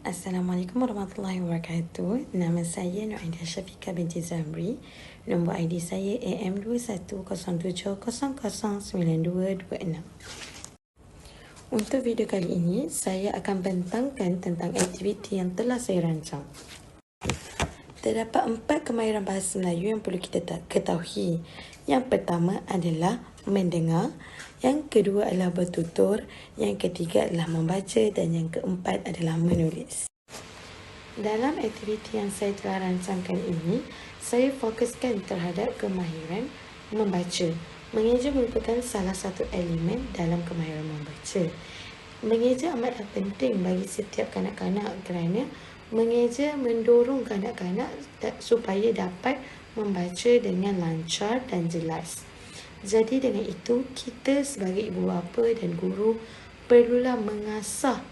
Assalamualaikum warahmatullahi wabarakatuh. Nama saya Nuaidah Syafiqah binti Zamri. Nombor ID saya AM2107009226. Untuk video kali ini, saya akan bentangkan tentang aktiviti yang telah saya rancang. Terdapat 4 kemahiran bahasa Melayu yang perlu kita ketahui. Yang pertama adalah mendengar, yang kedua adalah bertutur, yang ketiga adalah membaca dan yang keempat adalah menulis. Dalam aktiviti yang saya telah rancangkan ini, saya fokuskan terhadap kemahiran membaca. Mengeja merupakan salah satu elemen dalam kemahiran membaca. Mengeja amatlah penting bagi setiap kanak-kanak kerana mengeja mendorong kanak-kanak supaya dapat membaca dengan lancar dan jelas. Jadi dengan itu, kita sebagai ibu bapa dan guru perlulah mengasah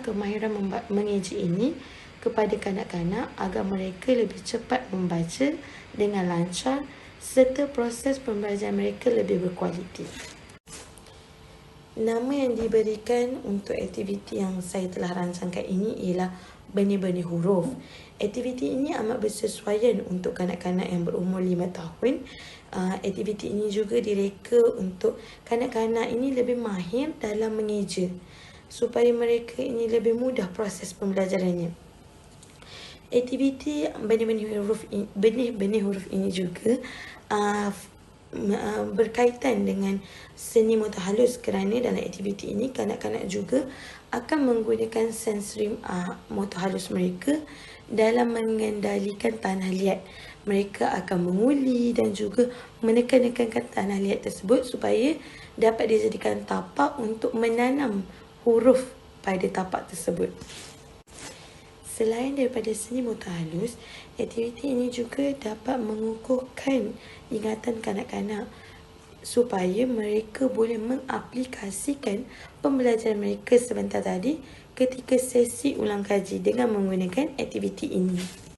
kemahiran mengeja ini kepada kanak-kanak agar mereka lebih cepat membaca dengan lancar serta proses pembelajaran mereka lebih berkualiti. Nama yang diberikan untuk aktiviti yang saya telah rancangkan ini ialah benih-benih huruf. Aktiviti ini amat bersesuaian untuk kanak-kanak yang berumur 5 tahun. Aktiviti ini juga direka untuk kanak-kanak ini lebih mahir dalam mengeja supaya mereka ini lebih mudah proses pembelajarannya. Aktiviti benih-benih huruf ini juga berkaitan dengan seni mutahalus kerana dalam aktiviti ini kanak-kanak juga akan menggunakan sensori mutahalus mereka dalam mengendalikan tanah liat. Mereka akan menguli dan juga menekan-nekankan tanah liat tersebut supaya dapat dijadikan tapak untuk menanam huruf pada tapak tersebut. Selain daripada seni mutahalus, aktiviti ini juga dapat mengukuhkan ingatan kanak-kanak supaya mereka boleh mengaplikasikan pembelajaran mereka sebentar tadi ketika sesi ulang kaji dengan menggunakan aktiviti ini.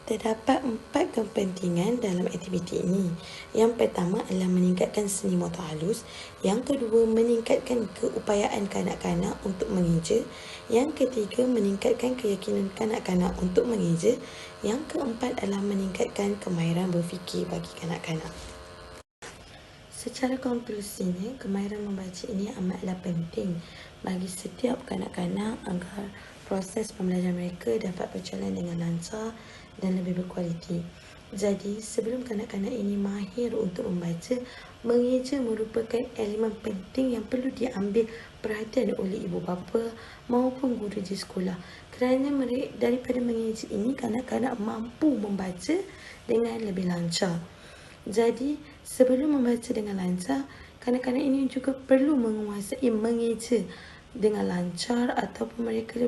Terdapat 4 kepentingan dalam aktiviti ini. Yang pertama adalah meningkatkan seni mutahalus. Yang kedua, meningkatkan keupayaan kanak-kanak untuk mengeja. Yang ketiga, meningkatkan keyakinan kanak-kanak untuk mengeja. Yang keempat adalah meningkatkan kemahiran berfikir bagi kanak-kanak. Secara konklusinya, kemahiran membaca ini amatlah penting bagi setiap kanak-kanak agar proses pembelajaran mereka dapat berjalan dengan lancar dan lebih berkualiti. Jadi, sebelum kanak-kanak ini mahir untuk membaca, mengeja merupakan elemen penting yang perlu diambil perhatian oleh ibu bapa maupun guru di sekolah. Kerana daripada mengeja ini, kanak-kanak mampu membaca dengan lebih lancar. Jadi, sebelum membaca dengan lancar, kanak-kanak ini juga perlu menguasai mengeja dengan lancar ataupun mereka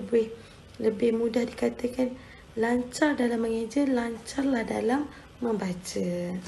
lebih mudah dikatakan lancar dalam mengeja, lancarlah dalam membaca.